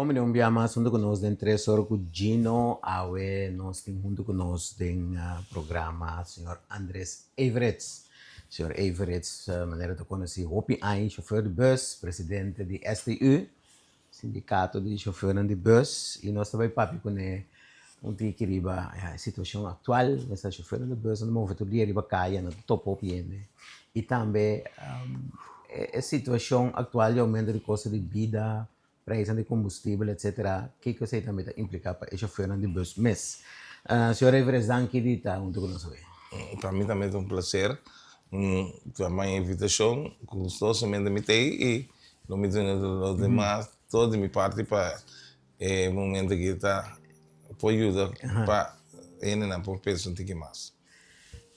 Como não via mais junto conosco em 3 horas com Gino, awe nós temos junto conosco em programa senhor Andrés Everett. Senhor Everett, maneira de conhecer, Hopi Ein, chauffeur de bus, presidente de STU, sindicato de chauffeur de bus, e nós também papi com um que riba a situação atual, essa chauffeur de bus, no momento de riba caia no topo piende. E também a situação atual de aumento de custo de vida, preço de combustível, etc. Que você também implica para o chauffeur de bus. Mas, senhor Everett, danke de estar junto conosco. Para mim também é um prazer. A minha invitação, gostou também de me ter e não me dizendo os demais, toda a minha parte para o momento que está por ajuda para ele não por pensar um pouquinho mais.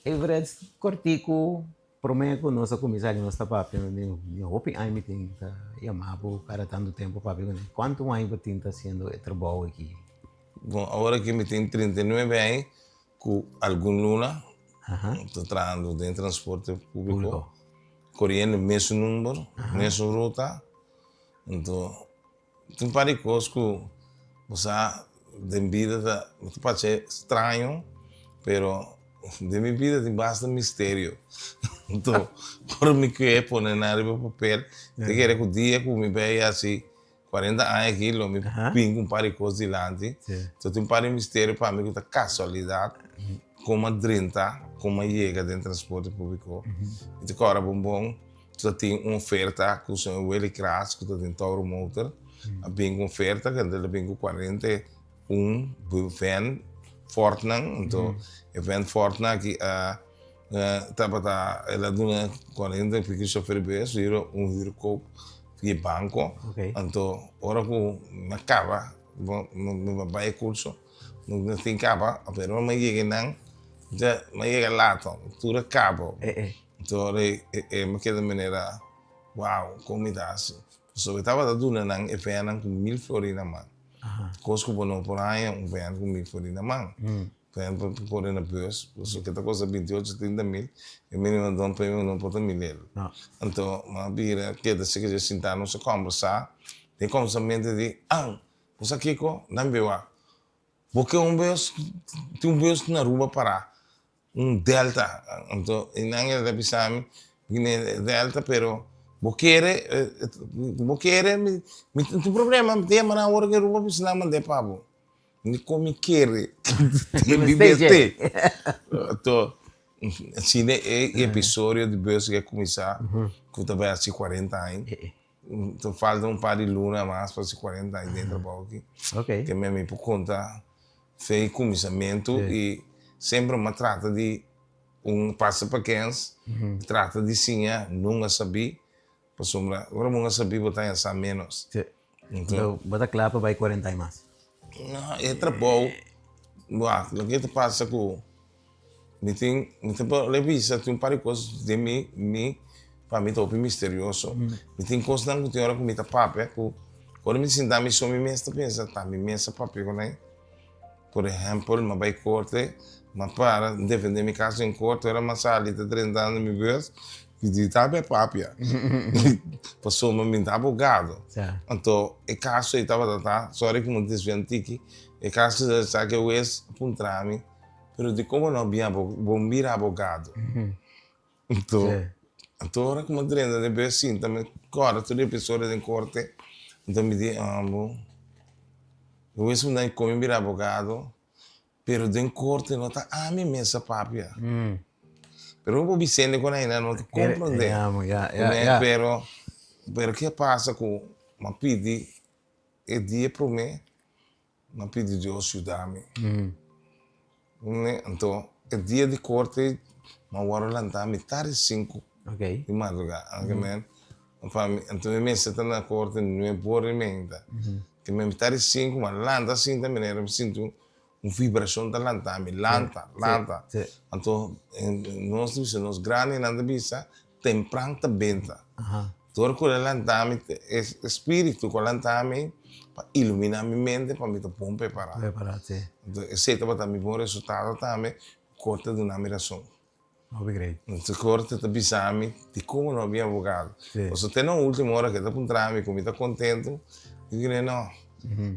Everett, cortico, prometo nós começar nós está papi no Hopi Ein meeting, chamava para tanto tempo papi com quanto mais você está sendo trabalho aqui. Bom, agora que me tem 39 anos, com algum luna, estou trabalhando em transporte público, correndo o mesmo número, mesma ruta. Então, tem várias coisas que você de vida pode ser estranho, mas de minha vida tem bastante mistério. Então, por mim que é pôr na área do papel, tem que que o dia que me veio assim 40 anos aqui, eu me pingo um par de coisas delante. Então, tem um par de mistério para mim que é casualidade, como a 30, como chega dentro do transporte público. Então, agora, bom, você tem uma oferta que o Willy Crass, que tem Toro Motor, tem uma oferta que ele tem 41 van Fortnite, então, o van Fortnite que ela dona 40 porque chofer bes, viro copo de banco, então, ora que me acaba, me vai curso, não tem capa, mas não me chega não, já me chega lá, tudo acaba. Então, me queda de maneira, uau, como dá assim. So, eu estava dando um evento com 1000 flores na mão. Coisa que não por aí, evento com 1000 flores na mão. Evento para pôr na bus, so que está coisa 28, 30 mil, e mínimo de prêmio não pode 1000 euros. Então, uma vira, que da se sentar, não se conversar, tem conversamento de, você aqui, não vê lá. Porque bus, tem bus na rua para Delta. Então, não é da Pisami, Delta, pero você quer, tem problema, tem uma hora que rua precisa mandar para não como quer, tem bebê. Então, assim, é episódio de bus que começar, que também há 40 anos. Então, falta um par de luna mais para 40 anos dentro do aqui. Que mesmo por conta, fez começamento e sempre me trata de passa para quens, trata de sim, não sabia, para sombra, agora não sabia botar essa menos. Então, bota claro para 40 anos mais. Não, é trabalho. O que passa com me tem revista, tem um par de coisas de mim para mim top misterioso. Me tem coisas que tem hora que me tá papel, quando me sinta me só me mesta pensa, tá me mesta papel, né? Por exemplo, me vai corte, mas para defender minha casa em corte, era uma sala de 30 anos me vês, que de tabe papia. Passou me minta abogado. Então, o caso eu estava sorry que não desviantiki, o caso sabe que eu es apuntar-me, pero de como não havia bom vir abogado. Então, agora como treino de ver assim, também agora toda pessoa em corte, então me diz, bom, eu es não como vir abogado, pero de corte não está me mesa papia. Pero eu vou dizendo que não te compreende. Pero que passa com uma pedi é dia para mim, uma pedi de ajudar-me. Então, é dia de corte, uma hora lançar metade 5 de madrugada. Então, eu me sinto na corte, não é por emenda. Que me metade 5, mas lança assim da maneira, eu sinto uma vibração da lança, me lanta. Então, nós grandes na vista, temprano também. Todo com lança, espírito com lança, para iluminar minha mente, para me pôr preparado. Então, esse é me bom resultado também, corta de uma miração. Então, corta de bisami, de como não havia abogado. Você tem na última hora que está apontando, como está contente, eu digo, não,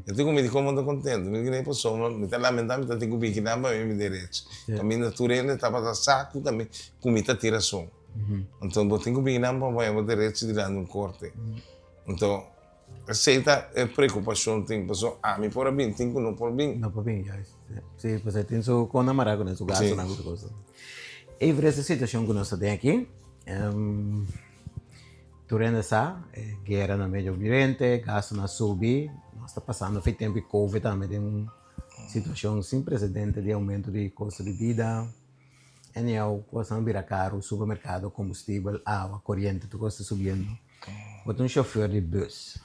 Eu tenho medo como estou contente, me nem pessoa, me está lamentando, me tenho que dar para mim direito. A minha natureza estava a saco também, com muita tiração. Então, eu tenho que dar para mim direito de dar um corte. Então, aceita a preocupação, tem pessoa, me por bem, tem que não por bem. Não, por bem, já. Sim, você tem seu com namorado, né? Seu gasto, Sim. na coisa. E por essa situação que nós temos aqui, durante essa guerra no Medio Oriente, gasto na subir, nós está passando, foi tempo de Covid também, tem uma situação sem precedente de aumento de custo de vida. E a coisa vira caro, supermercado, combustível, água, corrente, tudo está subindo. Bota um chofer de bus.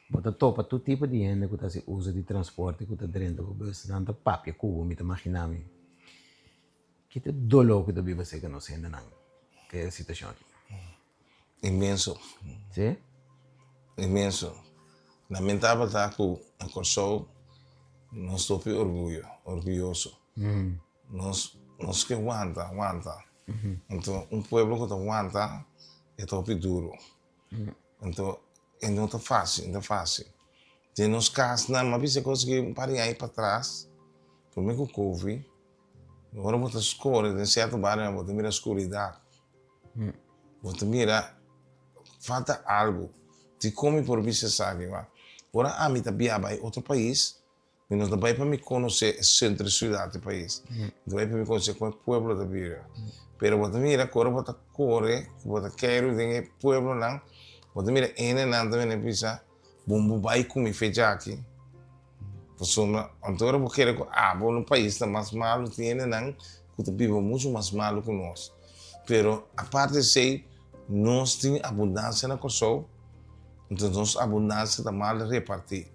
Bota topa todo tipo de gente que se usa de transporte, que está dentro do bus, tanto papel, cubo, me imaginar. Que te dolor que tu vive que não sei ainda não. Que é a situação aqui. Imenso, Sim? imenso. Lamentável estar com a Corsol, nós estou orgulhoso. Nós que aguanta. Então, um povo que aguanta é top duro. Então, não está fácil, Tem nos casos, mas você consegue parar aí para trás, primeiro que o Covid, agora você escura, em certo bairro, você mira a escuridão. Você mira, falta algo. Te come por você sabe, agora a mim também vai outro país, mas não vai para me conhecer o centro da cidade do país. Não vai para me conhecer com o povo da vida. Pero você mira, agora você corre, você quer ir no povo não. Você mira, não também precisa, bom vai comer feijão aqui. Pessoa, então eu quero bom no país está mais malo, tem não, que vive muito mais malo que nós. Pero a parte de ser, nós temos abundância na Kosovo, então nossa abundância está mal repartida.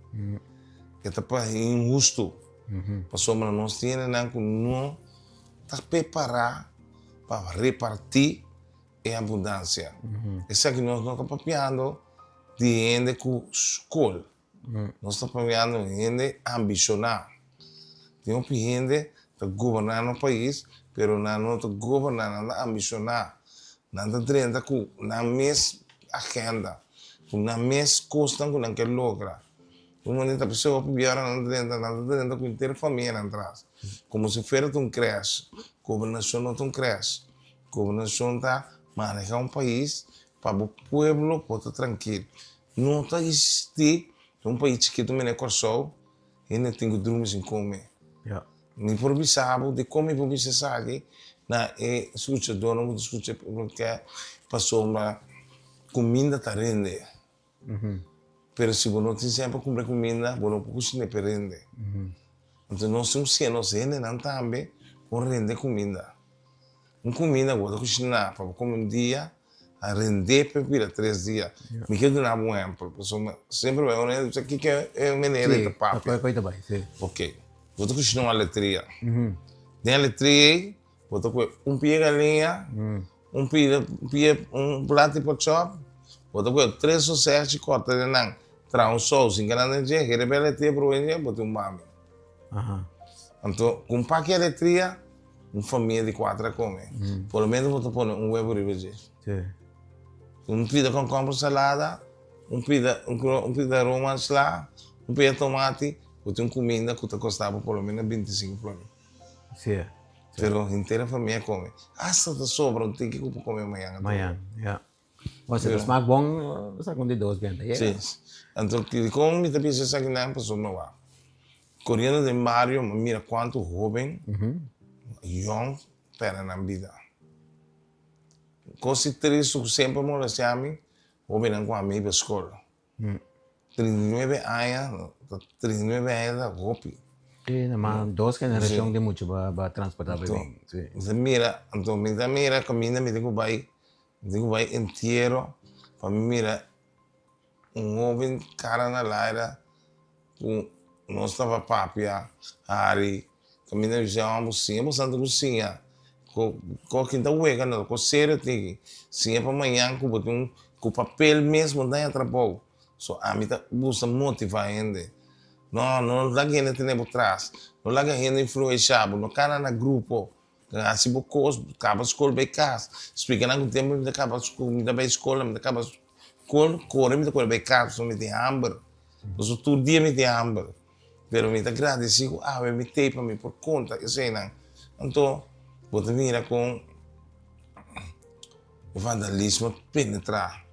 É injusto. Pessoa, nós temos não que não está preparado para repartir a abundância. Isso aqui nós não estamos papiando de gente com escola. Nós estamos papiando de gente ambicionada. Tem gente que governar o país, mas não está governando, não ambicionado. Não está dentro com a mesma agenda, com a mesma coisa que não quer lograr. Uma pessoa que vier não está dentro com inteira família atrás. Como se fosse um creche. Governação não é um creche. Governação está manejar um país para o povo poder tranquilo. Não está existir um país que também é Kosovo e não tem dormir sem comer. Me provisava de como por você sabe na escuta dono do escuta porque passou uma comida tá rende. Pero se você não tem sempre comprar comida, você não cozinha para rende. Então nós temos que nós não também por render comida. Comida você cozinhar para comer dia a render para 3 dias. Me quero dar um exemplo, pessoa sempre vai olhar isso aqui que é uma maneira de papo. Ok. Você cozinha uma letria. Tem a letria, você põe pia galinha, um prato de chop, você põe 3 ou 7 cortas de nan, traz sauce em grande dia, que rebelde letria para o dia, você mami. Então, com paquete de letria, uma família de 4 a comer. Pelo menos você põe ovo ribeiro. Pida com compra salada, pida romance lá, pida tomate, você tem comida que custava pelo menos 25 para mim. Sim. Pero inteira família come. Hasta da sobra, tem que comer amanhã. Amanhã, Você é mais bom, você com de 2 20. Sim. Então, como me também se sabe não pessoa não vai. Correndo de Mario, mira quanto jovem, young, para na vida. Coisa triste, sempre me chama, jovem com a minha escola. 39 anos, 39 anos, roupa. Sim, mas 2 gerações de muito para transportar bem. Então, mira, caminha, me digo vai inteiro, para mira, jovem cara na laira, com nós estava papia, Ari, caminha já uma mocinha, moçando cozinha, com quinta uega, não, com sério tem, sim é para amanhã com papel mesmo, não é atrapalhou, só a mim tá busca motivar ainda. Não dá que ainda tem por trás, não dá que ainda influenciar, não cara na grupo, assim por coisa, acaba escola bem casa, explica na tempo me acaba escola, me acaba escola, me acaba escola, corre me acaba bem casa, só me tem hambre. Então, todo dia me tem hambre. Pero me agradecido, me tem para mim por conta, que sei não. Então, vou te mira com o vandalismo penetrar.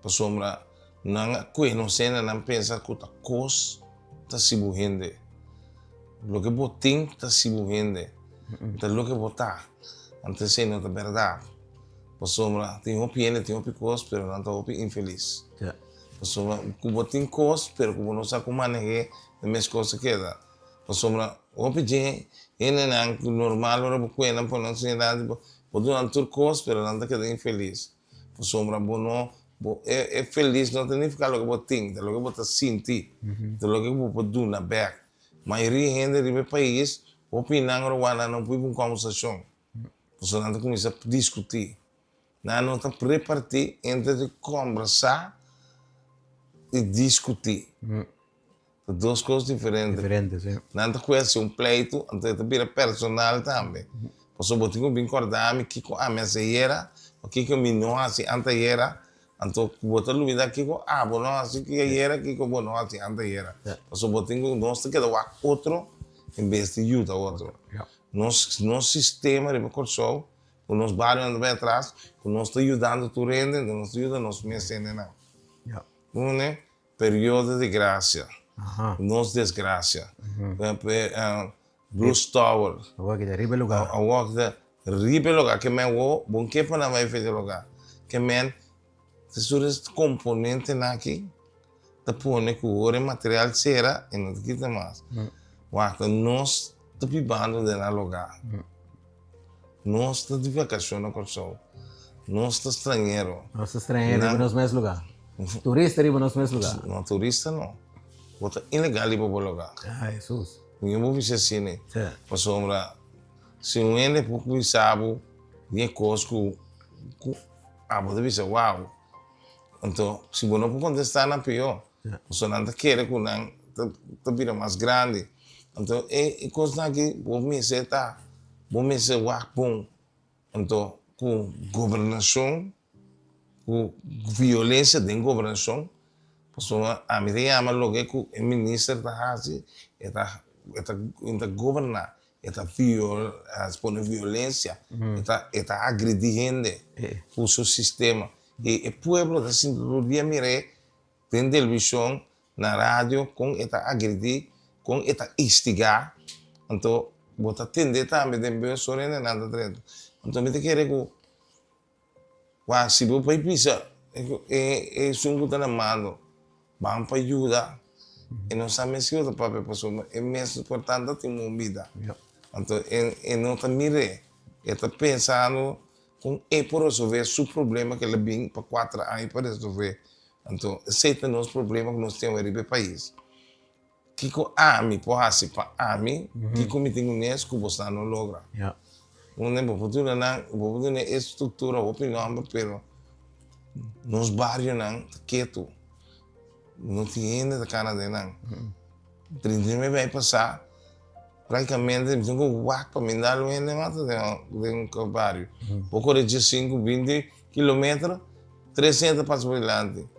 Para sombra, não conhecer, não pensar que a coisa está se morrendo. O que você tem está se morrendo. Então, o que você está, antes sei não é verdade. Para sombra, tem opinião, tem coisa, pero não está infeliz. Para sombra, você tem coisa, pero você não sabe como manejar as mesmas coisas que dá. Para sombra, opinião, é normal, para você não pode não ser nada, pode não ter coisa, pero não está infeliz. Para sombra, você é feliz, não significa o que você tem, é o que você sente, é o que você pode dar na back. A maioria da gente no país, opinam ou não pode uma conversação. Você não começa a discutir. Não está preparado entre conversar e discutir. Duas coisas diferentes. Sim. Não está conhece pleito, então está vira personal também. Você pode bem acordar, que a minha era, o que eu me não assim antes era, então você duvida que bom assim que era, que bom assim antes era. Você pode nós que dar outro em vez de ajudar outro. Nosso sistema de corção, o nosso bairro anda bem atrás, o nosso está ajudando tu rende, o nosso ajuda nosso mecena não. Um período de graça. Nos desgraça. Bruce Tower. Agora que arriba lugar. Agora que arriba lugar que me vou, bom que para não vai fazer lugar. Que men, se os componentes aqui, tá pondo que o material será e não quita mais. Guarda, nós tá vivendo de lugar. Nós está de vacação na corção. Nós está estrangeiro. Nós estrangeiro riba nos mesmos lugar. Turista riba nos mesmos lugar. Não, turista não. Bota ilegal para o lugar. Jesus. Eu vou ver assim, né? Para sombra, se um ende pouco sabe, nem coisa que você pensa, uau. Então, se você não pode contestar, não é pior. Você não quer que não tá vira mais grande. Então, é coisa que vou me sentar, vou me ser bom. Então, com governação, com violência de governação, a mim chama logo que o ministro está assim, está governar, está expor violência, está agredindo o seu sistema. E o povo assim todo dia mire, tem televisão, na rádio, com está agredir, com está instigar, então bota atender também de bem sobre nada dentro. Então me quer que se você vai pensar, é sungo tá na mão. Vamos para ajudar. E não sabemos se outra própria pessoa é mais importante ter uma vida. Então, não está mirando, está pensando com por resolver o problema que ele vem para 4 anos para resolver. Então, aceita os problemas que nós temos no país. Que ami, pode ser para ami, que como tem um nesse que você não logra. Não é para a estrutura, a opinião, mas nos bairros não, quieto. Não tinha ainda da Canadá, não. 30 me vai passar, praticamente, eu tenho que para me dar ainda mais de um bairro. Pouco de 5, 20 quilômetros, 300 para por diante.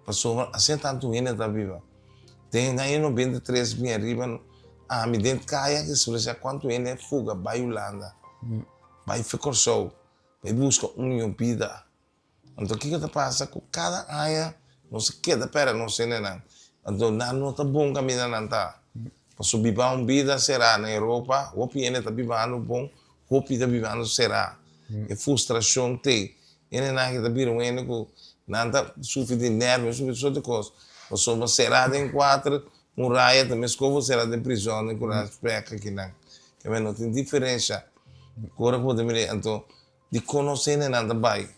Passou, assim tanto ainda está viva. Tem aí no 23 mil arriba, me dentro caia que se você quanto ainda é fuga, vai Holanda, vai ficar show, vai buscar vida. Então, o que passa com cada área? Não se queda para não ser nada. Então, não está bom caminhar não está. Para subir para vida será na Europa, o PN está vivendo bom, o PN está vivendo será. E frustração tem. E não é que está vivendo não está sofrendo de nervos, sofrendo de coisas. Ou será em 4, raia também escova será de prisão, com as pecas que não. Que não tem diferença. Agora pode me então de conhecer não vai.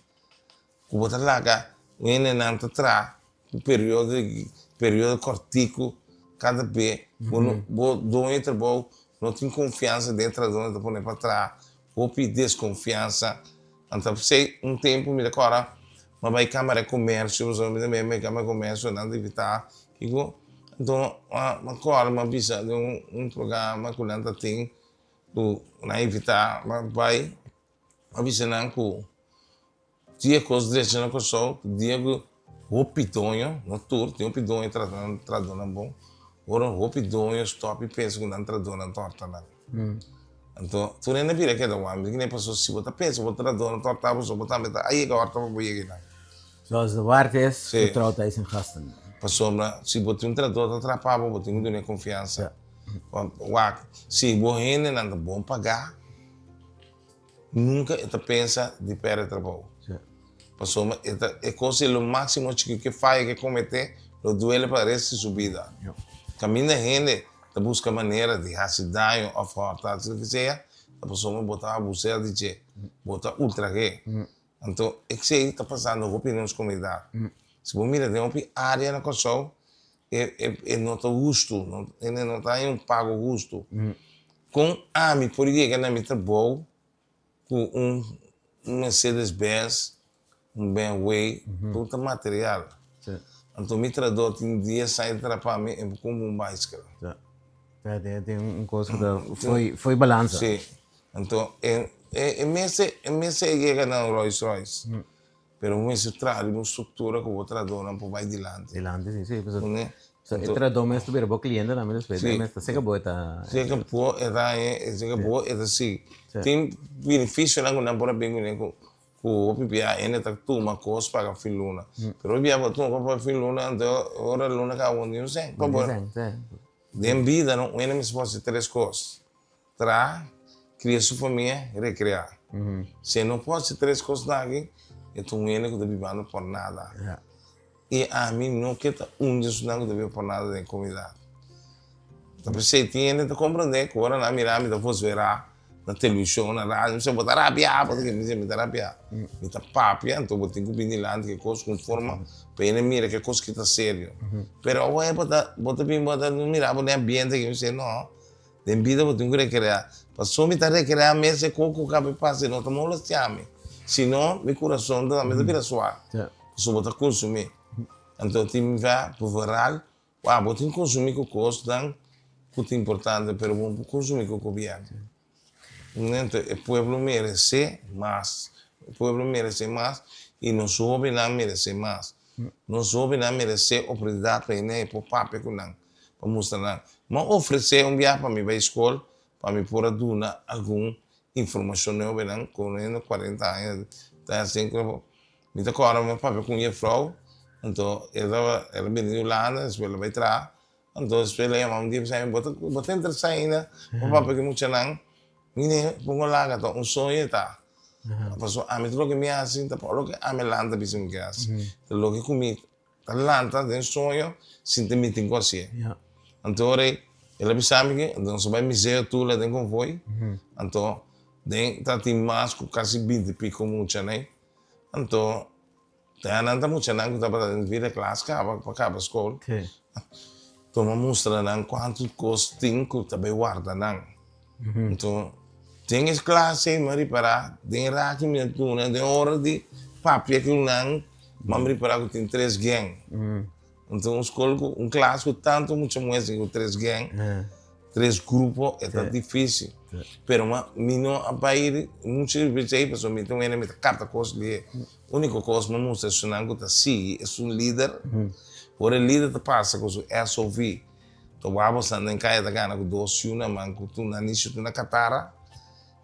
O botar lá cá, o não está atrás. O período cortico, cada vez, do entre bom, não tem confiança dentro de onde põe para trás, ou desconfiança. Então, sei tempo me decora, mas vai câmara de comércio, os homens também vai câmara de comércio, não deve evitar. Então, agora, uma visa de programa que não tem, não evitar, mas vai, uma visa não que dia coisa de na pessoa, dia que o pidonho, no tour, tem um pidonho tradona bom. Ora, o pidonho, stop e pensa que não tradona torta lá. Então, tu nem vira que é da uma, que nem passou se botar pensa, botar tradona torta, você botar metade, aí que a horta vai ir aqui. Zoals de waardes Sim. getrouwd is in gasten. Passou se botar um tradona, atrapava, botar muito nem confiança. Se você não anda bom pagar, nunca te pensa de perder trabalho. Passou, é coisa o máximo que faz que cometer, lo duele para essa subida. Caminha gente, te busca maneira de fazer dano ou fortar, o que seja, a pessoa botar a buceira de che, botar ultra que. Então, é que isso está passando com opiniões comunidade. Se você mira de uma área na coisa, não está justo, não está em pago justo. Com a mim, por que não me trabalho com Mercedes-Benz, BMW, todo material. Então, me traduz um dia sair para mim como bicycle. Tem coisa que foi balança. Sim. Então, é que não Rolls Royce. Pero mas traz uma estrutura que o traduz não vai adiante. Dilante, sim. Né? Então, traduz mas tu vira bom cliente também depois. Mas você acabou tá. Você acabou é assim. Tem benefício não por bem com o PPA ainda tá tudo uma coisa para a filuna. Pero via botou para a filuna, então ora luna cá onde não sei. Como de vida não é mesmo pode três coisas. Criar sua família, recrear. Se não pode ser três coisas daqui, então um ele que está vivendo por nada. E a mim não quer disso não que vive por nada da comunidade. Então você tem que compreender que agora na mirar me dá fosse verá na televisão, na rádio, você botar rabia, porque me diz me dá rabia, me dá papia, então vou ter que pedir lá que coisa com forma para ele mira que coisa que está sério. Pero agora botar bem botar no mirar no ambiente que você não, de vida vou ter que recrear. Passou me tá recrear mês coco cabe passe não tomou las chame. Senão meu coração também vira suave. Só botar consumir. Então tem vai por varal, vou ter que consumir com coisa dan que é importante, pero vou consumir com o governo. Então, o povo merece mais. O povo merece mais e nós jovens não merece mais. Nós jovens não merece oportunidade para ir para o papel que não. Para mostrar. Mas oferecer viagem para mim para a escola, para mim por dar alguma informação nova, não, com 40 anos, tá assim, me dá agora meu papel com a frau, então ela veio lá, depois ela vai entrar, então depois ela ia um dia para botar entrar ainda, o papel que muito não. Ini pongo lá então sonho tá. A pessoa a mim tudo que me assim tá por que a me lanta bisum que assim. Tudo que comi tá lanta de sonho sem ter meeting com você. Então ela bisame que então só vai me dizer tu lá tem convoy. Então tem tá tem mais com quase 20 pico muito né. Então tá nanta muito não que tá para vir a classe para escola. Então mostra não quanto custa tem que também guarda não. Então tem as classes, mas para tem raque me tu né, tem hora de papel que não, mas para que tem três gang. Então escola classe com tanto muito mais que três gang, três grupos é tão difícil. Pero mas não a país muitas vezes aí pessoa me tem uma carta coisa de único coisa mas mostra isso não que tá sim é um líder. Por el líder te passa com o SOV. Então vamos andar em casa da gana com dois uma manco tu na nicho tu na catara.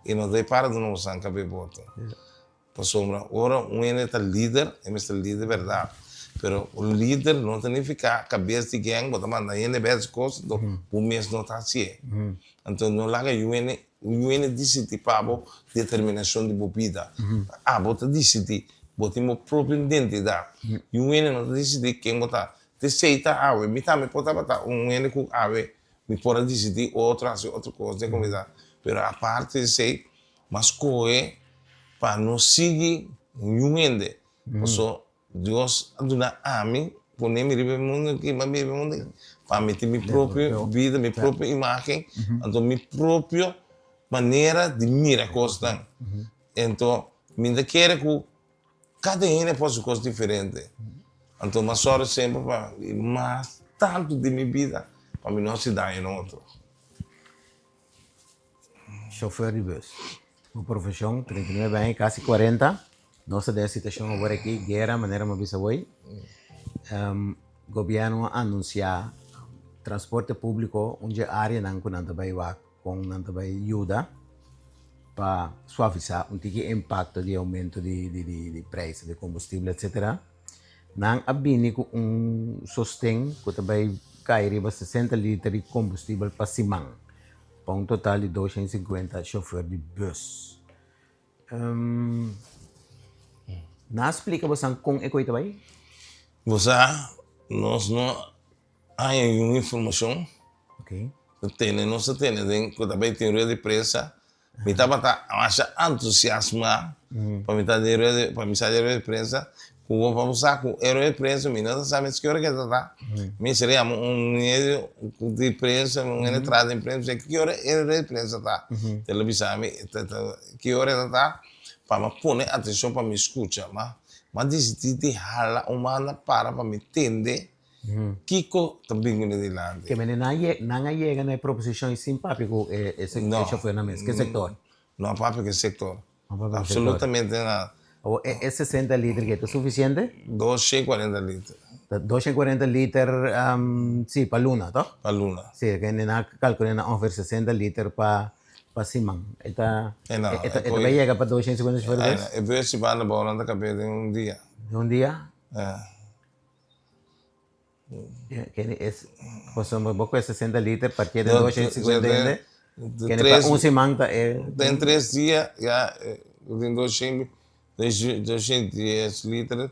E não dei para de não usar cabelo boto. Passou ora ele está líder, é líder verdade. Pero o líder não tem nem ficar cabeça de gang, bota manda ele bem coisas, então o mês não está assim. Então não larga o decide para determinação de bebida. Bota decide, bota uma própria identidade. O não decide quem botar. Aceita ave, me também pode botar ele com ave, me pode decidir outra coisa, comida. Pero a parte de ser, mas coe para não seguir nenhum. Porque Deus dá a mim, por nem me viver mundo que me vive mundo, para meter minha própria vida, minha própria imagem, então minha própria maneira de mirar coisas. Então, me quer que cada um possa coisas diferentes. Então, mas só sempre para mais tanto de minha vida para mim não se dar em outro. Chofer de bus. Uma profissão, 39 anos, quase 40. Nossa situação agora aqui, guerra, maneira uma bisa boi. governo anuncia transporte público onde área não com nada vai ajuda para suavizar um tique impacto de aumento de preço de combustível, etc. Não abini com sostém que também cair 60 litros de combustível para Simão, para um total de 250 chauffeurs de bus. Não explica você como é que vai? Você, nós não há nenhuma informação. Ok. Nós temos, que também tem rede de prensa. Me estava acha entusiasmo para me dar para me sair de prensa. Como vamos usar com rede de prensa, me não sabe se que hora que está. Me seria meio de prensa, uma entrada em prensa, que hora é rede de prensa está. Televisão, que hora está. Para me pôr atenção para me escutar, mas decidi hala humana para me entender que também de lá. Que não chega na proposição simpático esse chauffeur na mesa. Que sector? Não, papo que sector. Absolutamente nada. O é 60 litros que é suficiente? 240 litros. 240 litros, sim, para Luna, tá? Para Luna. Sim, que na calcula na over 60 litros para Simão. Esta vai chegar para 250 chauffeurs? Eu vejo se vai na bola da cabeça em dia. Um dia? É. Que é consome pouco é 60 litros, partir de 250 ainda. Que Três, para Simão tem 3 dias, já, tem 210 litros.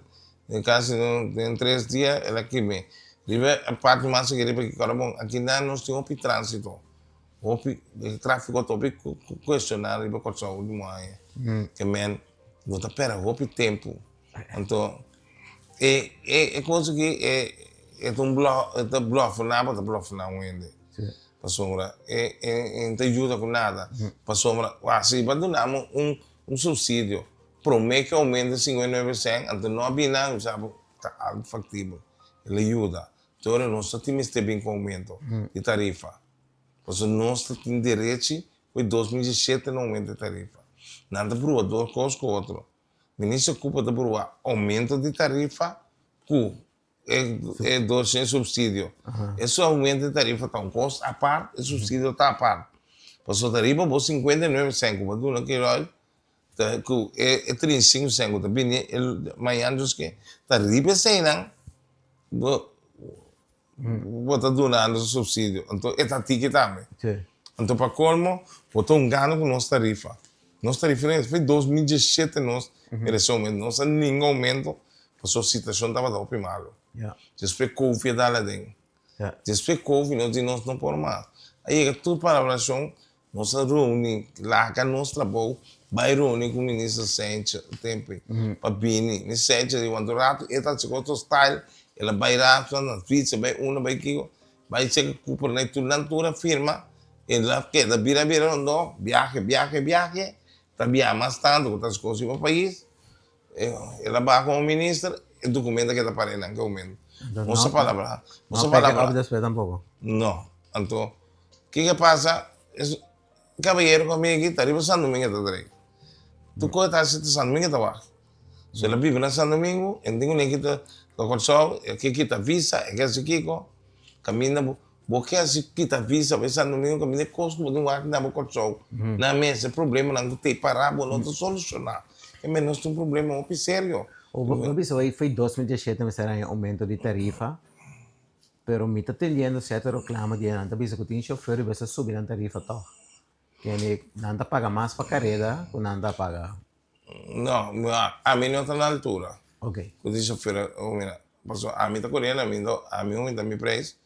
Em caso tem 3 dias, ela aqui vem. A parte mais que porque bom, aqui nós temos o trânsito. O tráfego todo questionário para cortar o demais. Que men, bota pera, o tempo. Então, é coisa que é bluff, não ainda. Para sombra, não te ajuda com nada. Para sombra, assim, para dar subsídio. Promete que aumenta 59%, então não havia nada, sabe, está algo factível. Ele ajuda. Então, nós temos bem com aumento de tarifa. Porque nós temos direito, foi 2017 não aumenta a tarifa. Nada por duas coisas com outro. O ministro ocupa de aumento de tarifa, que é 200 subsídio. Esse aumento de tarifa está um custo à parte, o subsídio está à parte. Porque a tarifa é 59 centavos, mas que é 35 centavos. Também amanhã diz que tarifa é 100, não? Bota donando subsídio. Então, é tati também. Então, para colmo, botou ganho com nossa tarifa. Nossa tarifa foi 2017, nós merecemos aumento. Não há nenhum aumento, porque a situação estava do malo. Depois, Covid da lá dentro. Depois, Covid, nós não podemos mais. Aí, tudo para a relação, nós reunimos lá que nós trabalhamos, vai reunir com o ministro Sente, o tempo, para Bini. O Sente, de quando rato, ele está com outro style, ela vai lá, na Suíça, vai uma, vai aqui, vai ser que por na tudo firma, ela queda, vira, não, viaje, trabalha mais tanto, com outras coisas no país, ela vai com o ministro, o documento que está para não, que aumenta. Nossa palavra. Nossa palavra. Não tampoco. Não. Então, o que passa? Caballero comigo aqui, está arriba São Domingo, está direito. Tu coisa está se São Domingo, está abaixo. Se ela vive na São Domingo, eu tenho nem que está cortado, aqui está visa, aqui é Kiko, caminha, porque assim que está visa, vai São Domingo, caminha costo, mas não há que dar cortado. Na mesa, problema, não tem parar, não tem solucionar. É menos um problema sério. O bispo foi 2017, mas era aumento de tarifa, pero me está tendendo certo reclama de nada, bispo que tem chauffeur e vai subir a tarifa tal. Que nada paga mais para carreira, ou nada paga. Não, a mim não está na altura. Ok. Eu disse chauffeur, mira, a mim está correndo, a mim aumenta meu preço,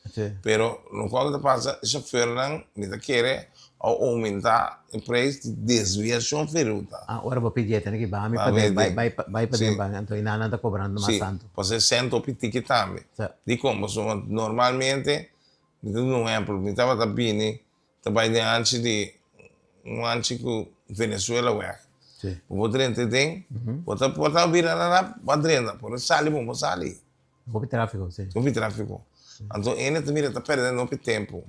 pero no qual passa, o chauffeur não me quer aumentar o preço de desviação feruta. Agora vou pedir, tem que vai para dentro, então não está cobrando mais tanto. Você senta o pitique também. De como, normalmente, não é problema, estava bem, trabalhando antes de Venezuela, o poder tem, pode virar na padrina, por vamos sair. Houve tráfego, sim. Houve tráfego. Então, ele também está perdendo muito tempo.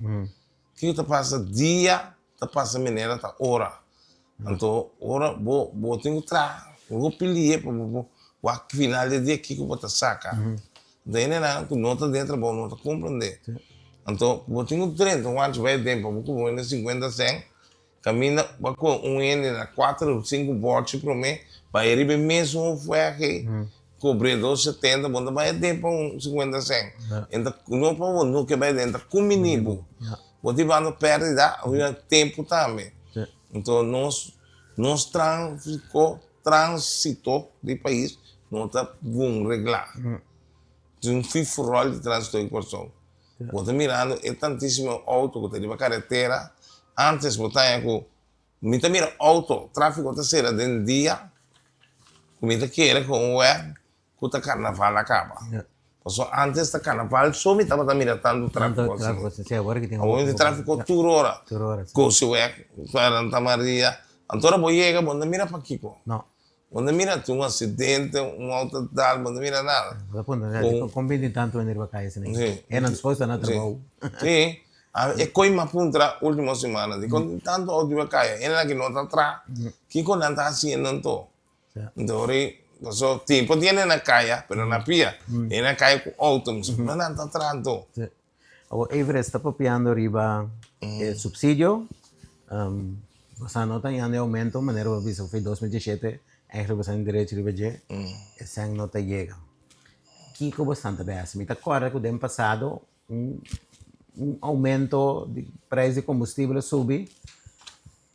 Que está passando dia, está passando mineira, está hora. Então, hora, vou ter que entrar, vou pedir, vou final de dia que eu vou sacar. Daí não nota dentro bom, nota compreender. Então, eu tenho 30, quantos vai tempo, eu vou 50 100, camina, com um N na 4, 5 botes para mim, para ele mesmo foi aqui, cobrir 270, bom, vai tempo 50 100. Então, não para não que vai dentro, com minibo. Vou te vando perda, tempo também. Então, nós transito de país, não está bom reglar. De free-for-all de trânsito em Portugal. Você mirando, é tantíssimo auto que tem na carretera. Antes, você com me mira auto, tráfego terceira dentro dia, me quer com o que o carnaval acaba. Então, antes do carnaval, só me estava mirando tanto tráfego. Agora que tem o tráfego toda hora. Com o seu Santa Maria. Então, vou chegar, você mira para Kiko. Não. Quando mira tu um acidente, auto tal, quando mira nada. Combina tanto em ir cair assim. É não disposto a trabalhar. Sim. É coisa puntra última semana. De quando tanto auto vai cair, é que não está atrás. Que quando está assim não tô. Então aí, só tempo tiene na caia, pero na pia, é na caia com auto, não está atrás tô. O Everest está papiando riba subsídio. Você nota em aumento, maneira que foi 2017. Eigenlijk zijn direito de budget, esse ano não chega. Que que bastante bem assim. Me acorda que o ano passado aumento de preço de combustível subi,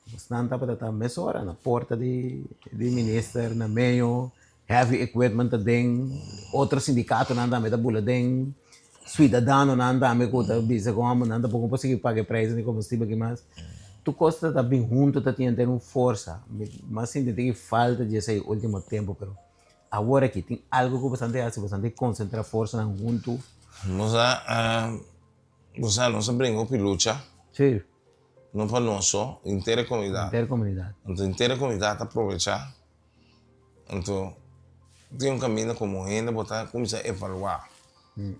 bastante para estar mesma hora na porta de ministro na meio, heavy equipment tem, outro sindicato não anda me da bula tem, cidadão não anda me conta bisa como não anda pouco conseguir pagar preço de combustível que mais. Tu costa tá bem junto, tá tendo força, mas ainda tem falta de esse último tempo, pero agora aqui tem algo que bastante concentrar força na junto. Nós brincou por luta. Sim. Não para nós só, inteira comunidade. Então, inteira comunidade aproveitar. Então, tem caminho como ainda botar começar a evaluar.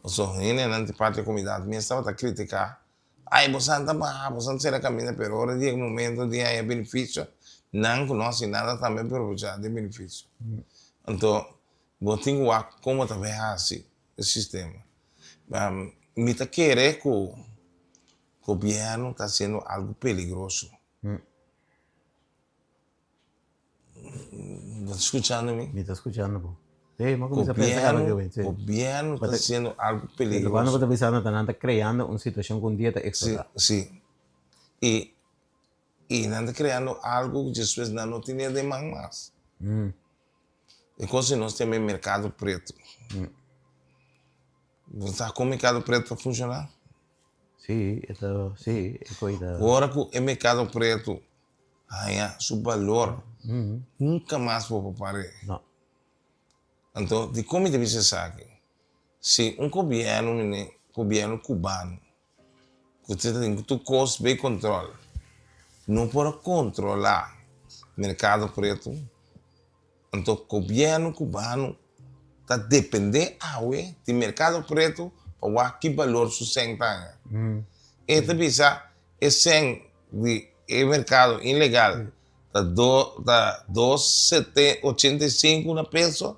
Só ainda na parte da comunidade, minha estava a criticar. Ai, você não será caminho, pero agora de momento de aí benefício, não conhece nada também para já de benefício. Então, vou ter que como também assim o sistema. Me tá querer que o governo está sendo algo perigoso. Está escutando-me? Me está escutando, pô. Sim, mas começa a pensar que o governo está sendo algo perigoso. Quando você está pensando, está criando uma situação com dieta extra. Sim. E não está criando algo que depois não tinha demanda mais. E quando nós temos mercado preto. Você sabe como o mercado preto funciona? Sim, é coisa. Agora que o mercado preto ganha seu valor, nunca mais vou parar. Não. Então, de como deve ser sabe? Se governo cubano, que tem que custo bem controle, não pode controlar o mercado preto, então o governo cubano está dependendo do mercado preto para que valor sustenta. E também o mercado ilegal está 2,85 na peso.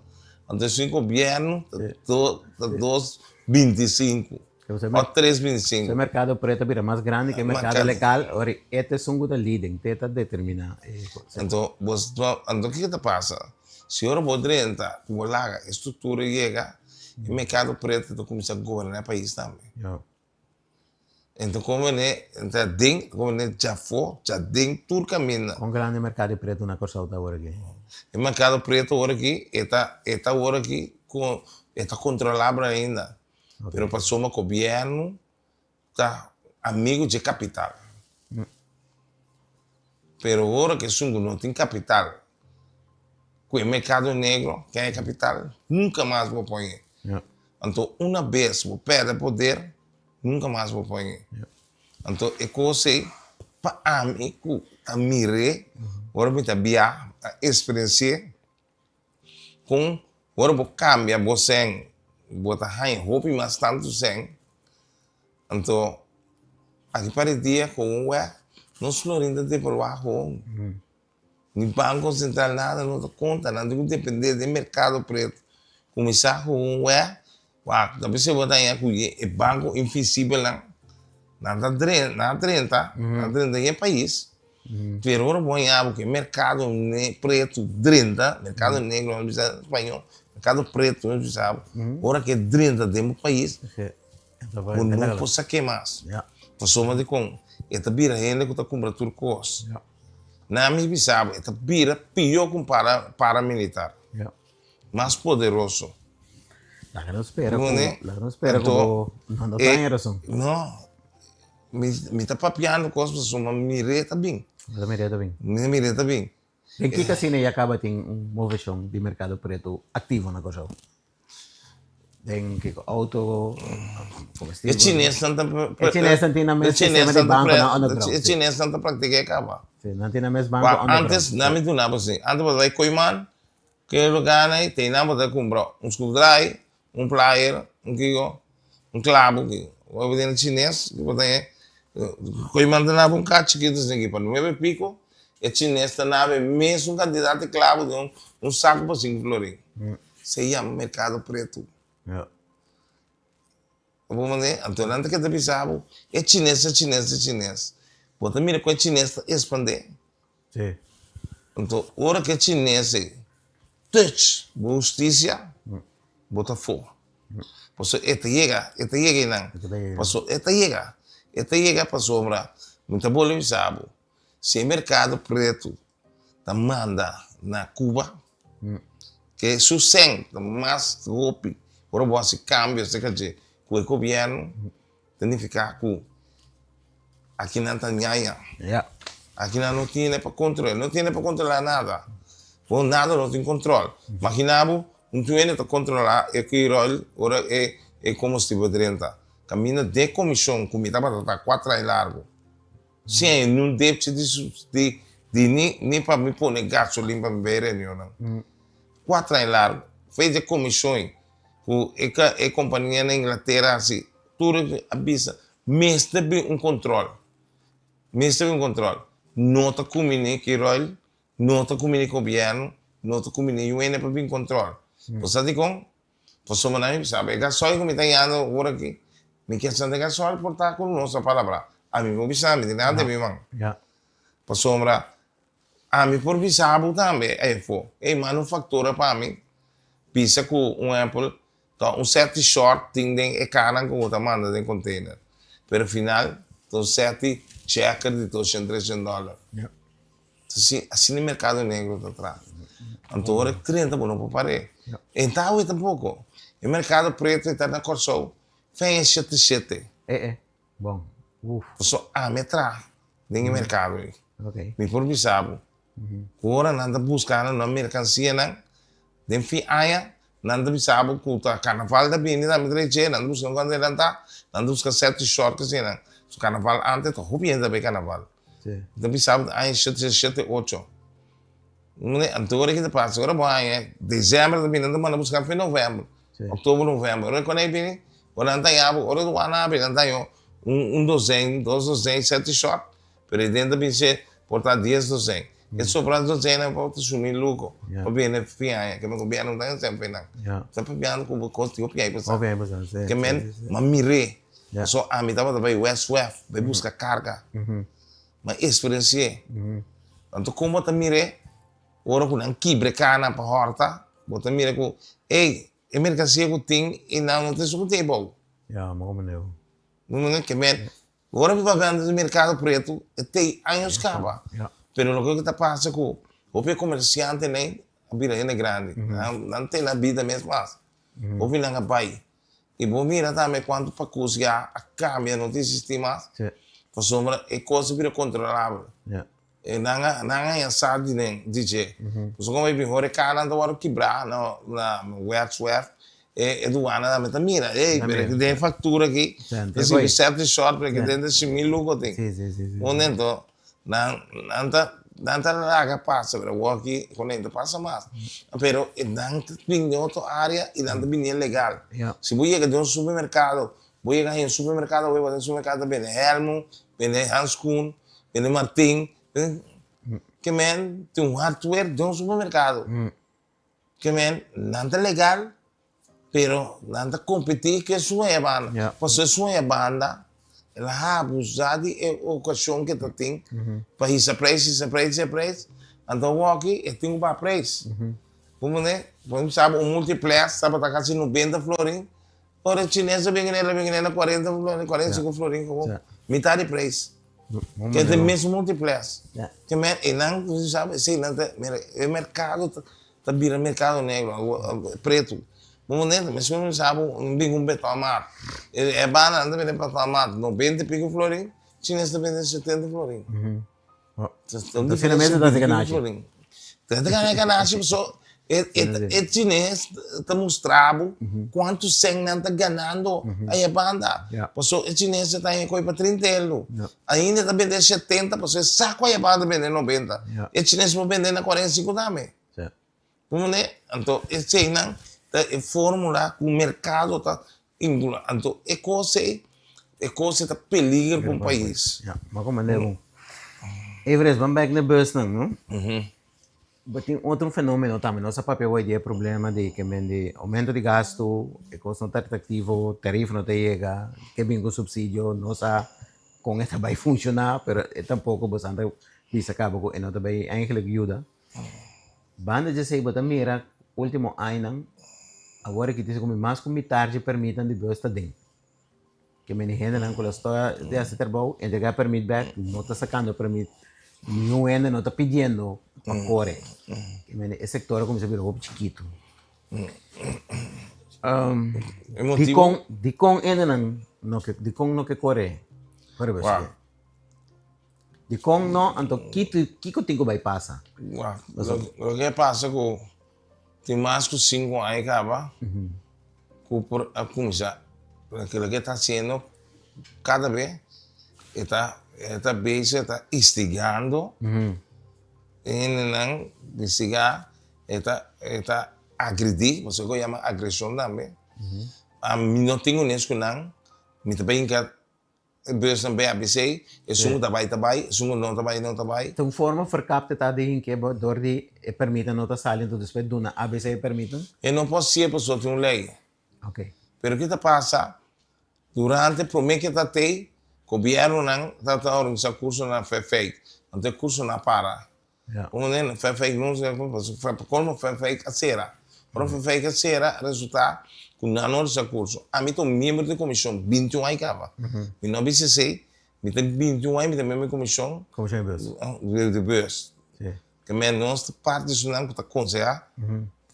Então, o governo está 2,25 ou 3,25. O mercado preto é mais grande que o mercado legal. Ora, este é um da líder, este determina. Então, o que passa? Se eu vou dentro, vou lá, a estrutura chega, o mercado preto está começando a governar o país também. Então, como já tem tudo caminho. Um grande mercado preto na coisa agora aqui. O mercado preto agora aqui está controlado ainda. Mas passou o governo está amigo de capital. Mas agora que não tem capital, com o mercado negro, que é capital, nunca mais vou pôr. Então, uma vez vou perder poder, nunca mais vou pôr. Então, é coisa para mim, que a mire, agora me tabia a experiência com, agora vou cambiar você, vou estar em roupa mais tanto sem. Então, aqui para o dia com o nós Florinda de provar com nem banco central nada, não dá conta, não tem que depender do mercado preto. Começar com Tapi se botar aí é banco invisível lá. Na 30 é país. Pero ora bom porque mercado preto 30, mercado negro não precisa espanhol, mercado preto não precisa. Ora que 30 temos país, não posso que mais. Passou de com, esta bira ainda que está comprando turcos. Na minha visão, esta bira pior com paramilitar, mais poderoso. La que no espera, como no tem razão. Não, me está papiando coisas, soma mireta bem. Me Mireta bem. Em que casino ya acaba tem moveção de mercado preto ativo na coisa? Tem que auto É chinês não é chinês não tem na mesma sistema de banco na underground. É chinês não pratica acaba. Não tem na mesma banco underground. Antes não me dunava assim. Antes você coiman que lugar aí tem na você comprar screwdriver, plier, kiko, clavo que. O evidente chinês que você coiman dunava caixa que isso aqui para 9 pico. É chinês dunava mesmo quantidade de clavo de saco para 5 florins. Se chama mercado preto. Então, antes que eu pensava, é chinês. Bota mira com chinês expandir. Sim. Então, hora que chinês touch, justiça, bota fora. Passou, esta chega não. Passou, esta chega para sobra. Muito bom, ele sabe. Se é mercado preto, tá manda na Cuba, que é sucem, mais golpe. Ora, você cambia, você quer dizer, com o governo, tem que ficar com aqui não tem nada. Aqui não tem para controlar, não tem para controlar nada. Por nada não tem controle. Imaginava, um tuene para controlar, é que ora é combustível 30. Caminha de comissão, comida para estar 4 anos largo. Sim, não deve de nem para me pôr gasolina para me beber, não. 4 anos largo. Fez a comissão. A companhia na Inglaterra, assim, tudo avisa, mas tem um controle. Não está combinando que rol, não está combinando com o governo, não está combinando o UN para vir controle. Você diz como? Você não sabe, gasóleo que me está dando agora aqui, me questão de gasóleo por estar com nossa palavra. A mim, me sabe, de nada, meu irmão. Você a mim, por visar também, é manufatura para mim, pisa com um Apple. Então, certo short tem é cara com outra manda de container. Pero final, então certo checker de $200. Assim no mercado negro está atrás. Então, agora 30 por não para parar. Então, eu tampouco. O mercado preto está na Corsol. Vem 7. Bom. Só me traz dentro do mercado. Me por bisabo. Agora, nada buscando na mercancia, não. Dem fi aya. Nanda bisabo kuta carnaval da bini da midreche nanda busca quando ele anda nanda busca sete short que assim né o carnaval antes to rubi ainda bem carnaval da bisabo aí 7 8 né agora que passa agora bom aí dezembro da bini nanda manda buscar em novembro outubro novembro agora quando é bini quando anda aí agora do ano bem anda aí dois dozen 7 short pero dentro da bini portar 10 dozen. E sobrando dozena para assumir lucro. Para bem né fianha que o governo não tem sempre não. Sempre piano com o custo que aí pessoal. Que men mamire. Só a mim tava vai West vai buscar carga. Mas experiência. Então como tá mire, ora com um quibre cana para horta, bota mire com a mercancia que tem e não tem suco table. Não que men. Agora que vai vender no mercado preto, tem anos cava. Pero lo que está passando com o comerciante nem a vida é grande, não tem na vida mesmo mais. O vida não vai. E vou mirar também quanto para cozinhar a câmbio não tem sistema. Por sombra é coisa vira controlável. E não é sabe nem dizer. Por como é bem hora cara não vai quebrar na West é doana da mira, pero que tem fatura aqui. Esse 7 short para que dentro de 1.000 lucro tem. Onde então não larga passa, pero o aqui quando passa mais. Pero não tem outra área e não tem legal. Se você chega de um supermercado, você chega em um supermercado, você vai no supermercado vende Helmo, vende Hanskun, vende Martin, que men tem um hardware de um supermercado. Que men não é legal, pero nada competir que sua banda. Yeah. Porque sua banda, ela ha abusado de ocasião que tu tem, para isso preço. Então, aqui, eu tenho para preço. Como, né? Vamos sabe, um multiplex, sabe, está quase 90 florim. Ora, chinesa, vem nela 40 florim, 45 florim, metade de preço. Que é o mesmo multiplex. Que é, não, sabe, assim, não, é mercado, está virando mercado negro, preto. Momento, mas como sabe, um bingo betomar. É bana, anda bem para tomar, 90 pico florim, chinês também 70 florim. Então, finalmente, está de ganagem. Está de ganagem, só. É chinês, está mostrando quanto sangue não está ganhando aí a banda. Porque é chinês está em coisa para 30 euros. Ainda está vendendo 70, porque saco aí a banda vendendo 90. É chinês para vender na 45 também. Então, é chinês. É fórmula que o mercado está engolando. Então, é coisa que perigo para o país. Mas como é bom? Everest, vamos back na bus, não? Mas tem outro fenômeno também. Nossa papel hoje é o problema de que de aumento de gasto, a coisa não está atrativo, tarifa não chega, que vem com subsídio, não sabe como esta vai funcionar, mas tampouco bastante isso acaba com não também eigenlijk ajuda. Banda de sei, mas mira, último ano agora que diz como mais como tarde permitem de bus estar dentro. Que me gente não com a história de esse trabalho, entregar permit back, não está sacando permit, nenhum ainda não está pedindo para correr. Que me esse sector como se vira um chiquito. De com ainda não que correr, para você. De com não, então que contigo vai passar? O que passa com tem mais que 5 anos acaba, começar aquilo que está sendo cada vez está instigando e não instigar está agredir, você que chama agressão também. A mim não tenho nem isso não, me também que Beurs também ABC, é sumo trabalho, sumo não trabalho. Então, forma for capta tá de que door de permita não tá saliendo depois do na ABC permitem? Eu não posso ser pessoa tem uma lei. Ok. Pero que tá passa durante promete que está tem governo não está organizando curso na FEFEI, não tem curso na para. Como nem FEFEI não se como FEFEI a será. Para FEFEI a será resultado com não esse curso. A mim tô membro da comissão 21 aí cava. E não BCC, me tem 21 aí me tem membro da comissão. Comissão de Beurs. Que me nós parte disso não que tá aconselhar.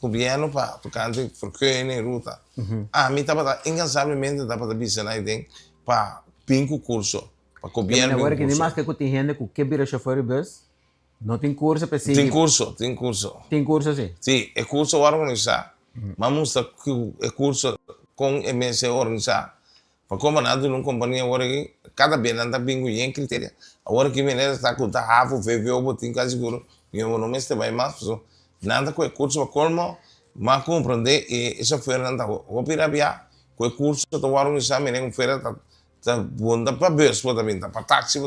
Governo para tocante frequente ruta. A mim tava incansavelmente tava da bicha aí tem para pinco curso. Para governo. Agora que nem mais que tem gente que vira chauffeur de bus, não tem curso específico. Tem curso. Tem curso sim. Sim, é curso organizado. Vamos a que curso com MSC organizar. Para como nada numa companhia agora que cada vez anda bingo em critério. Agora que menina está com tá ravo, VVO, botin quase seguro. E eu não me estou bem mais, nada com o curso para como, mas compreender e essa feira não tá. Vou pirar via, com o curso estou organizar, menina com feira tá bunda para bus, para táxi,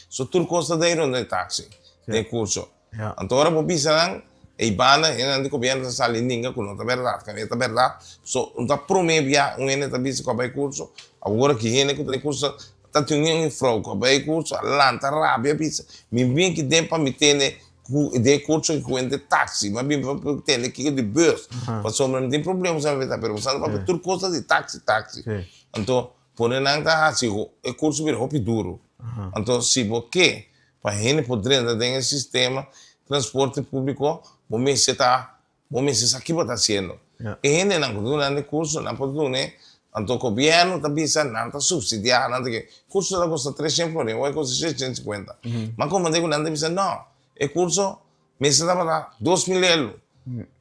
só tudo custa de euro no táxi, de curso. Então agora vou pensar e bana ainda que o governo está salindo com não verdade, que é verdade, só não está promevia ene está bicho com o curso, agora que ene com o curso está tendo um fraude com o curso, lanta rábia bicho, me vem que tem para me ter de curso que cuente táxi, mas bem para ter que de bus, para sombra não tem problema, sabe, tá perguntando para tudo custa de táxi. Então, por não tá assim, o curso vira roupa duro. Então, se você para gente poder ter esse sistema transporte público, vamos se aqui para sendo. E gente não durante curso não pode né, então o governo está pensando não está subsidiar, não que curso está custa 300 por ano, vai custar 650. Mas como digo não está pensando não, o curso me está para 2.000 euros.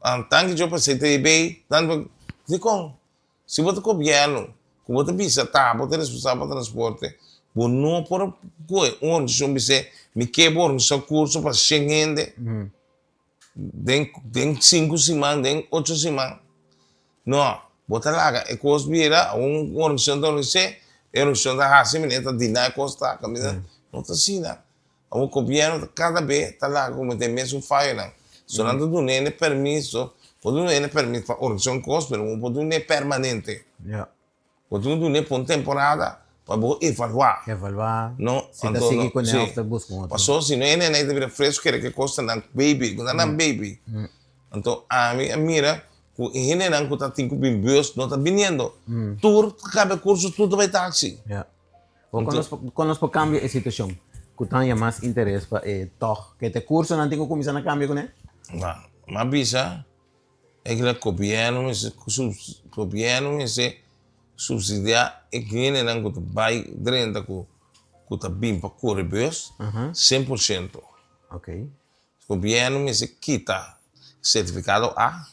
Então que eu passei bem, tanto de como se você governo, como você pensa tá, você responsável para transporte, você não por organização me quebra organização curso para Schengen tem 5 semanas, tem 8 semanas. Não, bota lá, é coisa vira, organização da UNICEF, a organização da raça, menina, dinheiro custa, camisa, não está assim, não. O governo, cada vez, está lá, como tem mesmo falha, não. Só não do nene permisso, Pode não é permite para organização costa, mas pode não é permanente. Yeah. Pode não é por temporada para evaluar. Evaluar. Não, Se está seguir com ele, está buscando outro. Passou se não é nem de vir fresco, que custa não baby, quando não baby. Então, a mira, o ele não está tinha bem bus, não está vindo. Tour, cabe curso, tudo vai táxi. Yeah. Quando nós cambiar a situação, que tenha mais interesse para toch, que te curso não tem que começar a cambiar com ele? Mas bisa, é que o governo, subsidiar, é que ele não vai dentro que está bem para correr bus, 100%. Ok. O governo se quita certificado A,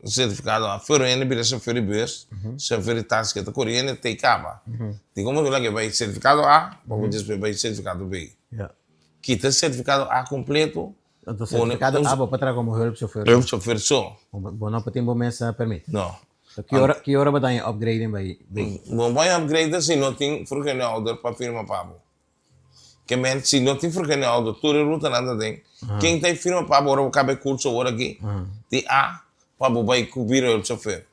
certificado A, for ele vira se for bus, se for taxa que está correndo, tem capa. Tem como que vai certificado A, vamos dizer vai certificado B. Quita certificado A completo. Então, certificado A, vou para trás como help chauffeur. Help chauffeur só. Bom, não tem bom mês permite. Não. Que hora vai dar upgrading vai? Bom, vai upgrade se não tem frequência order para firma Pabo. Que men se não tem frequência order, toda a ruta nada tem. Quem tem firma Pabo, agora cabe curso agora aqui. De A, Pabo vai cobrir o chauffeur.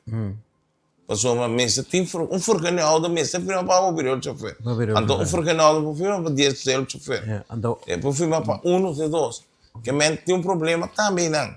Passou uma mesa, tem frequência order, mesa firma Pabo vir o chauffeur. Então, frequência order para firma para 10 o chauffeur. É para firma para 1 ou 2. Que men tem problema também não.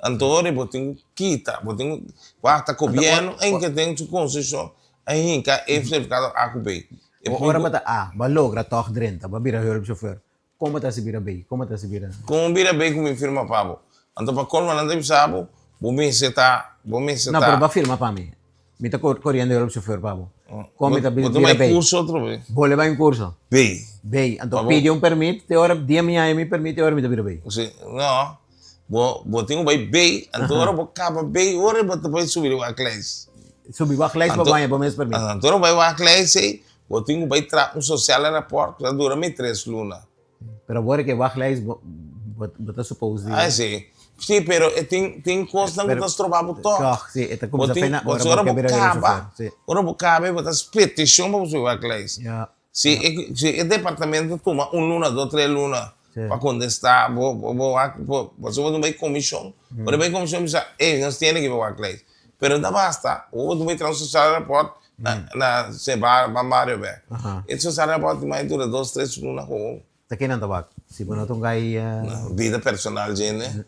Então, eu tenho que quitar, eu tenho que quarta governo, em que tem que concessão, aí que é certificado A com B. Agora bata A, vai logra toch drenta, vai virar help chauffeur. Como está se vira B? Como está se vira? Como vira B com minha firma Pabo. Então, para colma não deve saber, vou me setar. Não, mas vai firma para mim. Me está correndo help chauffeur Pabo. Como está vira B? B? Curso outro vez. Vou levar em curso. B. B. Então, pede permite, te hora dia minha me permite, hora me vira B. Não. Vou ter B, então agora vou acabar B, agora vou subir o classe. Subir o classe para ganhar, para me permite. Então, vai o classe, vou ter um social aeroporto, que dura 3 lunas. Pero agora que o classe, você supôs. Sim. Sim, pero tem coisas que não estão trabalhando todo. Sim, está começando a feina, agora vou acabar. Agora vou acabar, vou ter petição para subir o classe. Se o departamento toma 1 luna, 2, 3 lunas, para contestar, você vai ter comissão. Você vai comissão e nós temos que ir para o classe. Pero não basta, você vai transferir o aeroporto na Sebar, Bambario. Esse aeroporto mais dura 2, 3 lunas. Está aqui não tabaco. Se você não tem vida personal, gente.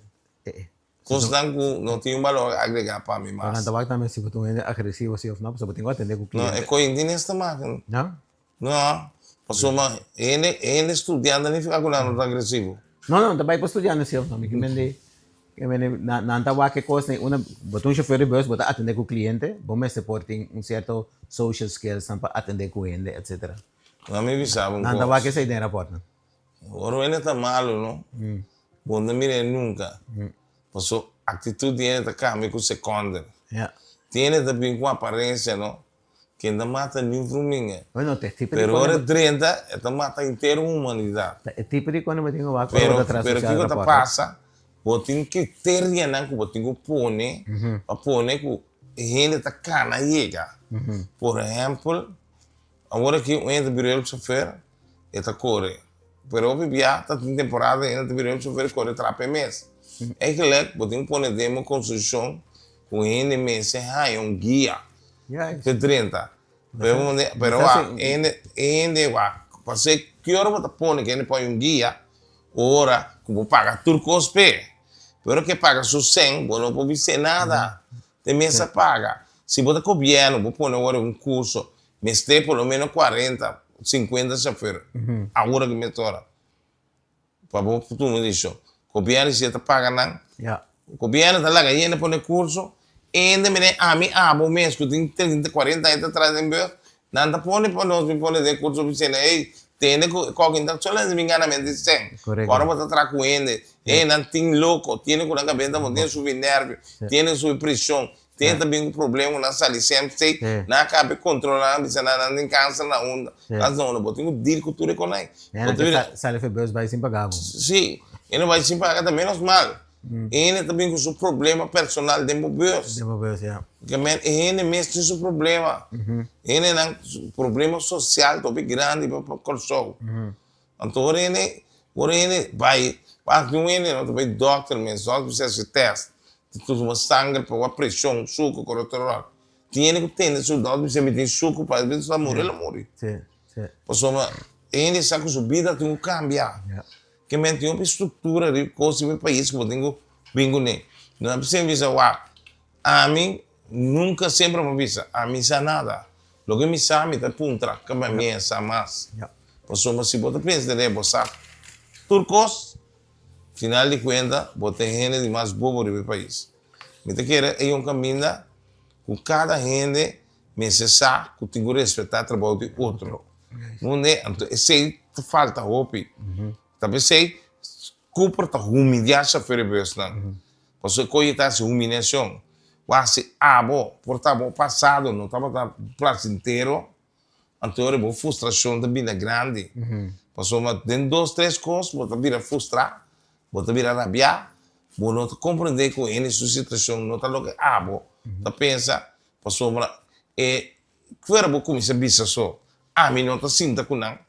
Constante não tem valor agregado para mim mais. Não tabaco também, se você é agressivo, se não, você tem que atender com o cliente. Não, é coisa nesta máquina. Não? Não. Passou uma. Ele estudando, ele fica com o agressivo. Não, também para estudar, não sei. Não tabaco que coisa, botar um chofer de bus, botar atender com o cliente, bom, mas depois tem certo social skills para atender com ele, etc. Não me avisava. Não tabaco que sai de aeroporto. Agora ele está malo, não? Bom, não mire nunca. Passou atitude dele está cambia com segunda. Tiene também com aparência, não? Que ainda mata nem fruminha. Pero agora 30, esta mata inteira a humanidade. É tipo de quando eu tenho uma coisa atrás. Pero o que passa? Eu tenho que ter dinheiro, eu tenho que pôr, para pôr que a gente está cana chega. Por exemplo, agora que eu entro no o chofer, está corre. Pero eu vivia, está em temporada, ainda no o chofer corre 3 meses. É que eu tenho que pôr demo construção com ele mês, é um guia. De 30. Pero você que hora você põe que ele põe um guia, ora como paga turcos pé. Pero que paga su 100, você não pode ser nada. De mesa paga. Se você governo, você põe agora um curso, me tem pelo menos 40, 50 chauffeurs. Agora que me tora. Para você tu não diz. Governo se te paga não. Governo está lá ganhando põe curso. Ainda me tem a mim, bom mês, que tem 30, 40 anos atrás em Bel, nada põe para nós, me põe de curso oficial, tem que qualquer coisa, só me engana me dizem, agora você está com ele, não tem louco, tem com a cabeça, tem subir nervo, tem sua pressão, tem também um problema na salicem, sei, não acaba controlando, você não tem câncer na onda, mas não, eu tenho que dir com tudo com ele. Sale Febel vai sem pagar. Sim, ele vai sem pagar também menos mal. Ele também com seu problema personal de mobius. Que ele mesmo tem seu problema. Ele tem um problema social também grande para o corpo. Então ele vai, para que ele não vai doctor, mas só precisa de teste. tu uma sangue para a pressão, suco, colesterol. Tiene que ter soldado, você me tem suco para ver se ela morre, ela morre. Sim, sim. Insomma, ainda sa que sua vida tem que cambiar. Yeah. Que tem uma estrutura de coisas no país que eu tenho bingo nem. Não é preciso dizer, a mim nunca sempre me avisa, a mim sa nada. Lo que me sa, me tá puntra, que me minha sa mais. Insomma, se você pensa de você, turcos, final de conta, você tem gente de mais bobo do país. Me te quer é caminho com cada gente, me se sabe que tem que respeitar o trabalho do outro. Não é? Então, sei que falta roupa. Talvez sei que para humilhar essa feira não. Porque coisa essa humilhação. Quase por estar passado, não estava na praça inteiro. Então, é uma frustração também grande. Porque dentro de 2, 3 coisas, você vira frustrar, você vira rabiar, você não compreender com ele sua situação, não está logo você pensa, porque fora você começa a pensar só, mim não está sinta com não.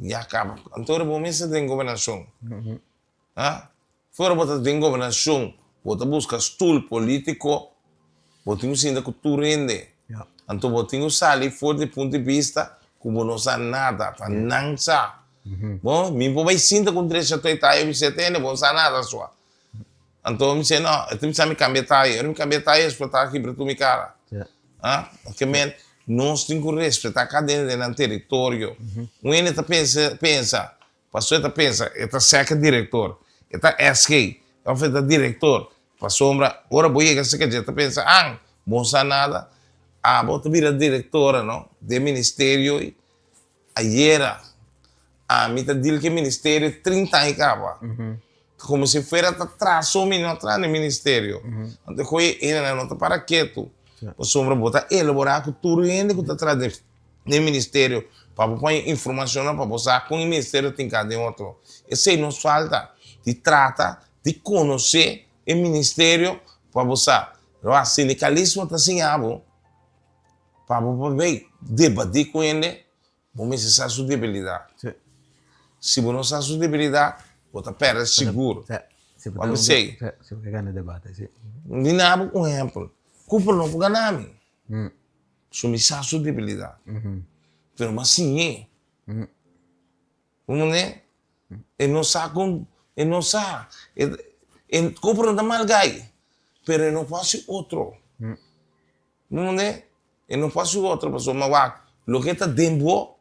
E acaba. Então, é bom mesmo ter governação. Fora você tem governação, você busca estudo político, você tem que sentir que tu rende. Então, você tem que sair fora do ponto de vista que você não sabe nada, não sabe. Bom, me vai sentir com 3 eu me sente, não sabe nada só. Então, eu me disse, não, eu tenho que me cambiar taia. Eu me cambiar taia para estar aqui para tu me cara. Porque, nós temos que respeitar cada um no território. Um ainda pensa, passou a pensa, está seca diretor, está SK, está feita diretor, passou ora vou chegar seca está pensa, bom sa nada, vou vira diretora, não, de ministério, ayer, me tá dizendo que ministério 30 anos acaba, como se fosse atrás, ou não atrás no ministério, então foi ainda não está para quieto. O sombra bota elaborar com tudo ainda que está atrás do ministério para pôr informação para você com o ministério tem cada outro. Isso aí nos falta de trata de conhecer o ministério para você. O sindicalismo está assim para você debater com ele, vamos necessitar sua debilidade. Se você não sabe sua debilidade, você perde seguro. Vamos sei. Se você ganha debate, sim. De nada, um exemplo. Culpa não por ganhar. Só me sabe sua debilidade. Pero assim é. Não é? Ele não sabe como. Ele não sabe. Ele culpa não dá mal gai. Pero ele não passa outro. Não é? Ele não passa outro. Mas o mawak. Lo que está dentro.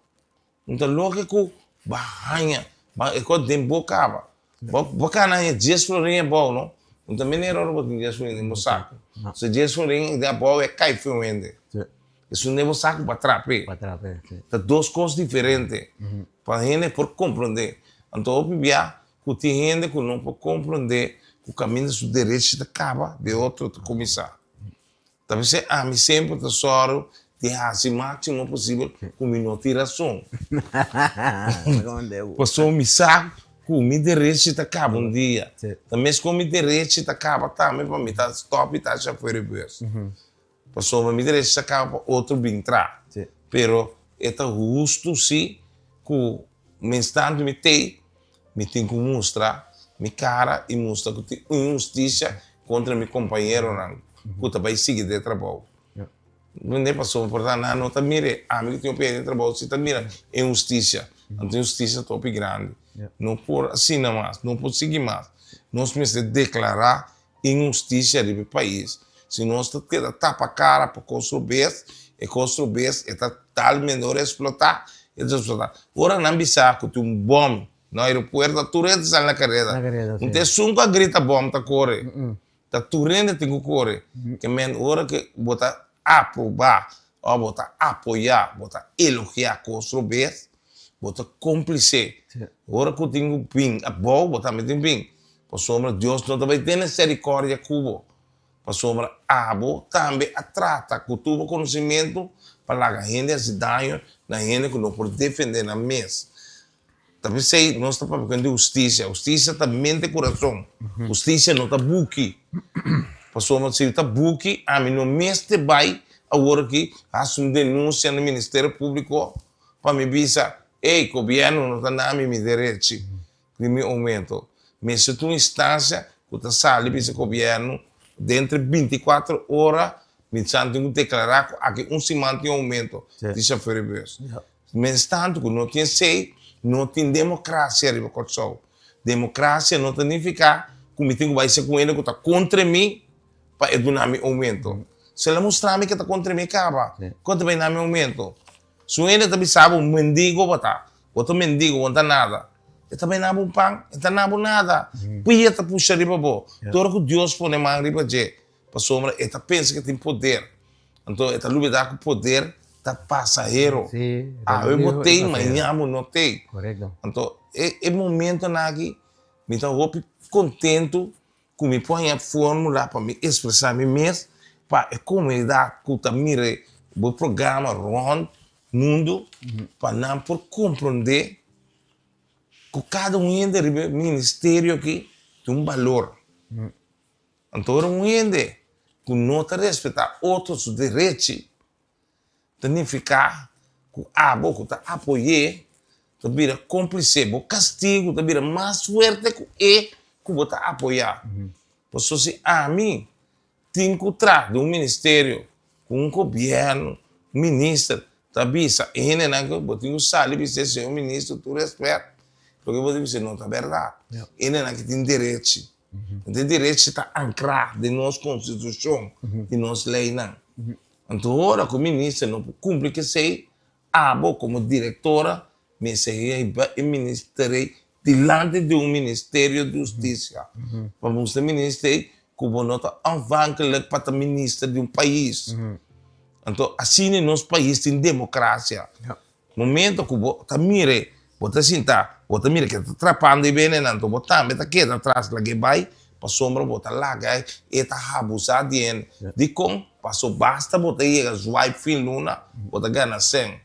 Então, lo que com barranha. É com dentro acaba. Bacana é 10 florinhas bom, não? Então, também era hora de 10 florinhas no saco. Se 10 florinhas da boa é cai filme. Isso não é um saco para trapé. Tá 2 coisas diferentes. Para a gente por compreender. Então, eu vivia que tem gente que não pode compreender que o caminho do direito acaba de outro começar. Talvez me sempre tesouro de fazer o máximo possível com minha tiração. Passou me saco que o meu direito acaba um dia. Também se o meu direito acaba, também para mim está stop e está já foi reverso. Passou o meu direito acaba para outro bem entrar. Pero é justo sim que o instante me tem que mostrar minha cara e mostrar que tem injustiça contra meu companheiro que também sigue de trabalho. Não é passou por nada, não está mire, amigo tem um pé de trabalho, se está mira injustiça, então injustiça top grande. Não por assim mais, não por seguir mais. Nós precisamos declarar injustiça do país. Se nós tapa a cara para construir, é tal menor explotar, Ora não bisa que tem bom no aeroporto, tu rende sai na carreira. Não tem sunca grita bom tá corre. Tá tu rende tem que correr. Que men ora que botar aprovar, ou botar apoiar, botar elogiar construir, botar cúmplice. Ora que tenho bem, bom botar me tem bem. Por sombra Deus não vai ter misericórdia cubo. Por sombra também a trata que tuvo conhecimento para a gente se danho na gente que não pode defender na mesa. Talvez sei, nós estamos falando de justiça. Justiça também tem coração. Justiça não está buque. Passou se está buque, a mim não mestre vai agora que faço uma denúncia no Ministério Público para me dizer, ei, governo não está dando meu direito de meu aumento. Mas se tu instância que está saindo, diz governo, dentro de 24 horas, me tenho que declarar que semana tem aumento de chauffeur de bus. Mas tanto que não tem sei, não tem democracia de Kosovo. Democracia não significa que me tenho que ser com ele que está contra mim para dar meu aumento. Se ele mostrar que está contra mim, acaba. Quanto vai dar meu aumento? Se ele também sabe, um mendigo, outro mendigo, não está nada. Ele também não tem pão, ele não tem nada. Pia está puxando riba bo. Todo que Deus põe mais riba de, para sombra, ele pensa que tem poder. Então, ele está lutando com o poder, está passageiro. Eu botei, amanhã não tem. Correto. Então, é momento aqui, me estou contente que me põe a fórmula para me expressar me mesmo, para a comunidade que está mirando o programa Ron Mundo, para não por compreender que cada um do ministério aqui tem valor. Então, um que não respeita outros direitos, significa que a boca está apoiando, está vira cúmplice, o castigo está vira mais forte que você apoiar. Por isso, se a mim tem que trazer um ministério, um governo, um ministro, tá bisa, ele não que eu tenho que sair, você ser um ministro, tu respeita, porque você dizer não tá verdade. Ele não que tem direito, tem direito está ancrado na nossa constituição, de nossa lei não. Então, agora que o ministro não cumpre que sei, como diretora, me sei ministério diante de um ministério de justiça. Vamos ter ministério que não está afhankelijk para o ministro de um país. Então, assim, no nosso país tem democracia. No momento que você mira, você sentar, você mira que está atrapando e bem, então você também está aqui atrás, lá que vai, para sombra, você lá, e está abusando de como, passou basta, você chega, swipe, fim, luna, você ganha 100.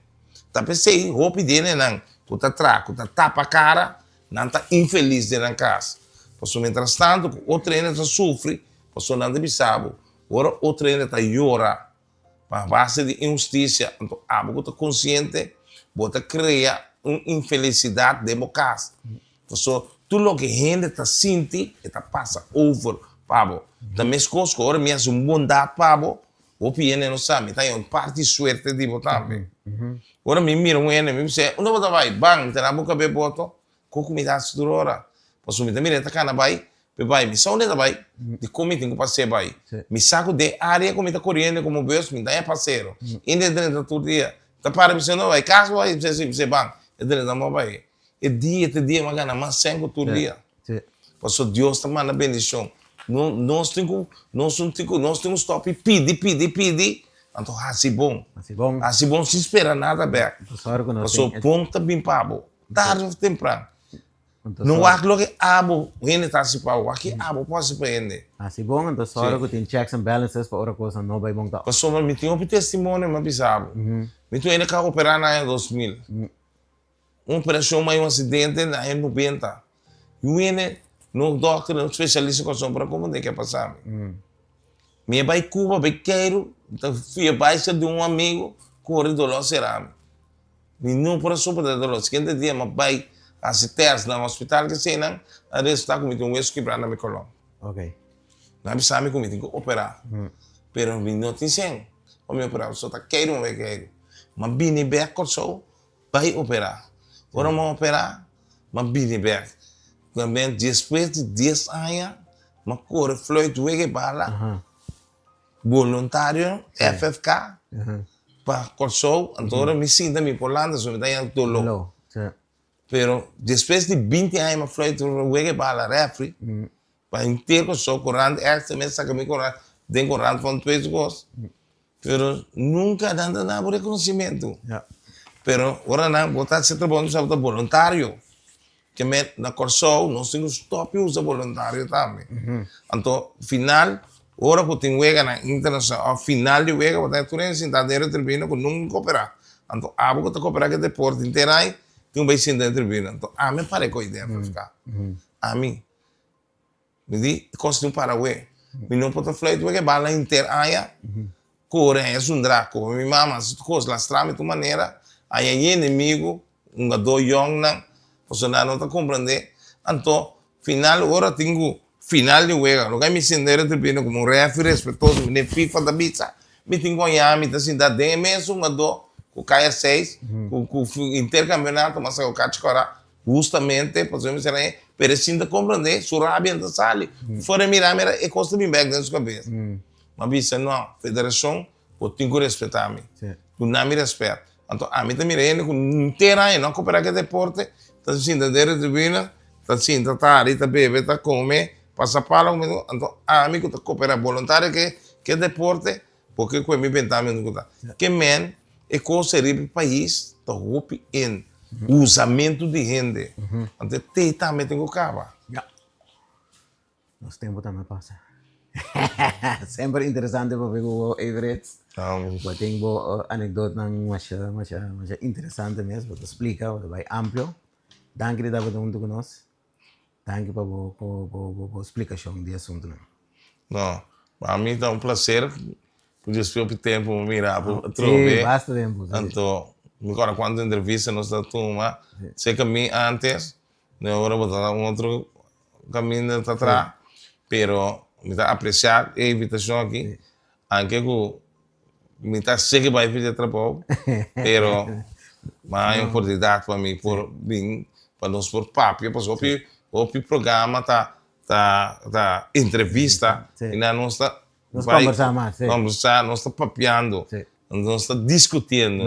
Tá pensei, roupa dele, não, você traca, você tapa a cara, não está infeliz dentro da casa. Passou, mientras tanto, o treino está sofre, passou, não está sabe, agora o treino está llora, para base de injustiça. Então, você está consciente, você cria uma infelicidade democrática. Passou, tudo o que a gente está sentindo, está passa over, pabo. Também as coisas que agora me fazem bondade, pabo, o piano não sabe, está em parte suerte de botar também. Agora me mira um ene, me diz, onde você vai? Bang, tem na boca bem boto, com comida estrutura. Passou, me mira, está cá vai, me sa onde vai, de como tem que passar vai. Me saco de área como está correndo, como vejo, me dá é parceiro. Ainda dentro todo dia, tá para me não vai, caso vai, você bang, é dentro da mão vai. É dia, mas ganha mais 5 todo dia. Passou, Deus está mandando bendição. Nós temos stop e pedir. Então, assim bom. Assim bom, se espera nada bem. Passou, ponta bem pabo. Tarde ou temprano. Não há que abo, ele está se pau. Aqui abo pode se prender. Assim bom, então só que tem checks and balances para outra coisa não vai bom. Passou, me tem um testemunho, mas bisabo. Me tem ele que operar na 2000. Uma operação, mais um acidente na 90. E ele, no doctor, no especialista com sombra, como tem que passar? Minha vai Cuba, vai queiro, então fui abaixo de um amigo, corre dolor cerâmico. E não por sopa de dolor. Seguinte dia, mas vai assistir no hospital que sei não, a vez está comigo um osso quebrado na minha coluna. Ok. Não sabe comigo tem que operar. Pero me não tem sem. O meu operar só tá queiro, não vai queiro. Mas bem bem só vai operar. Agora vamos operar, mas bem bem. Também depois de 10 anos, mas corre Floyd Wege bala. Voluntário, FFK, para Kosovo, então me sinto me polando, só me dá dolor. Pero depois de 20 anos, me Floyd Wege bala refri, para inteiro Kosovo, correndo, também saca me correndo, tem correndo com 2 coisas. Pero nunca dando nada reconhecimento. Pero agora não, botar se trabalhando sabe voluntário. Que na Kosovo, nós temos stop usa voluntário também. Então, final, agora que tem wega na internacional, ao final de wega, você tem que sentar dentro da tribuna com nunca cooperar. Então, a boca está cooperar que deporte inteiro aí, tem um beijo dentro da tribuna. Então, a mim parece com a ideia para ficar. A mim. Me diz, costa um Paraguai. Me não pode falar que bala inteira aí, corre, é um draco. Minha mama, se tu costa lastrar de maneira, aí é inimigo, um gado young, não. Você não está compreendendo. Então, final, agora tenho final de juego, lo que me siento tribuna como un referee respetuoso, me FIFA da pizza, me tengo ya, me está da 10 meses, uma do, com caia 6, com intercampeonato, mas o Cachecora, justamente, por exemplo, será pero sinta compreender, surabia anda sali, fora mirar, é costa bem back dentro da cabeça. Mas bisa não, federação, eu tenho que respeitar-me, tu não me respeita. Então, a mim também é com inteira, não cooperar com o deporte, tá sinta de tribuna, tá sinta, tá ali, tá bebe, tá come, passa para o meu, então, a mim que tá cooperar voluntário que deporte, porque com me pensamento que tá. Que men é considerado o país tá roupa em usamento de gente. Então, tem também tem que acabar. Ya. Los tiempos también pasan. Sempre interessante para ver o Everett. Eu tenho anedota mais interessante mesmo, porque explica, vai amplo. Danke que estava junto conosco. Danke para a explicação do assunto. Não, para mim tá um prazer. Podia esperar o tempo para mirar, para trover. Basta tempo. Então, agora quando entrevista nós da turma, sei que mim antes, na hora botar outro caminho de atrás, pero me está apreciar a invitação aqui, aunque que me está sei que vai fazer trabalho, pero mas é uma oportunidade para mim por vir para nós por papo, porque o programa tá entrevista e nós está conversar, nós está papeando, nós está discutindo,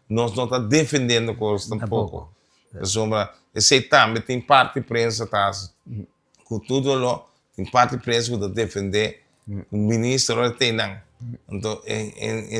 nós não está defendendo coisas tampouco. Esse também tem parte de prensa, tá? Com tudo lá, tem parte de prensa que defender, o ministro tem não. Então,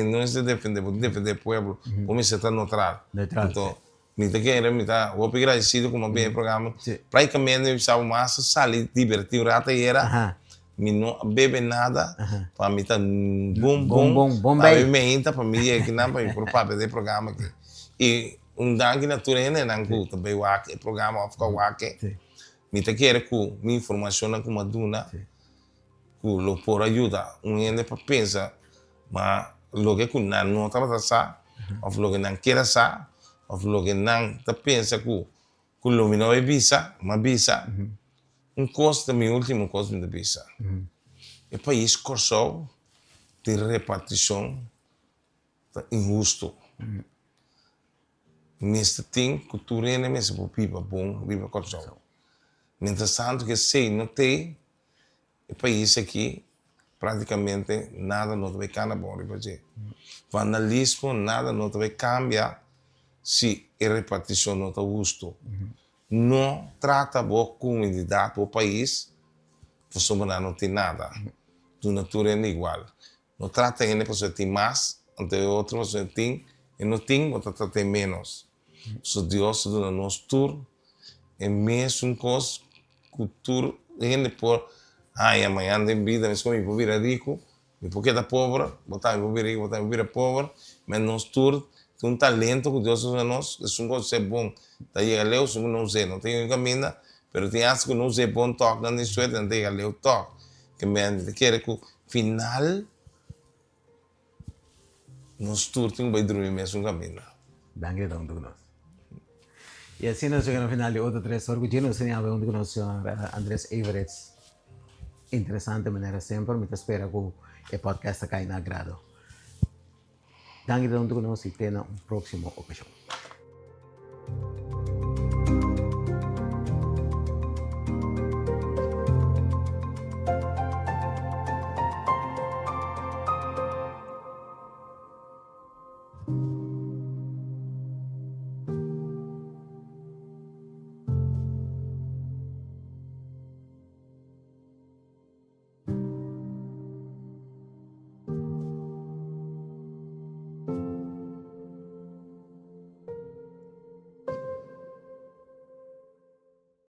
não é defender o povo, como se está neutral. Então, me está agradecido com o programa. Praticamente, eu estava mais sair divertido, até era. Me não bebe nada, para mim tá bom, para mim entra para mim é que não para o papel do programa aqui. E danke naturalmente não que também o programa fica o que me tá querer com minha informação com uma duna, com lo por ajuda, ainda para pensar, mas lo que não tá para sa, ou lo que não quer sa, ou lo que não tá pensa com lo que não é visa, mas visa. Custo meu último custo de visa. O país correu de repartição injusto. Neste tempo, cultura é mesmo viva bom, viva correu. Mientras tanto que sei, não tem o país aqui praticamente nada não vai cambiar bom, vandalismo nada não vai cambiar se a repartição não está justo. Não trata a comunidade, o país, você não tem nada. Do natureza é igual. Não trata ainda para você ter mais, ante outro você tem, e não tem, você tem menos. Se Deus dá nosso tour, é mesmo coisa, cultura, ainda por, amanhã tem vida, mas como eu vou virar rico, eu vou ficar pobre, eu vou virar pobre, mas nosso tour, tem talento que Deus usa nós, é um coisa bom. Daí a leu, não sei, não tem caminho, mas tem as que não sei bom toque, não sei, não tem a leu toque. Que me quer que final nós todos temos que dormir mesmo caminho. Danke don Douglas. E assim nós chegamos no final de outro 3 horas, que nós temos a ver com o senhor Andrés Everett. Interessante maneira sempre, me espera que o podcast caia na agrado. Danke don Douglas e até na próxima ocasião.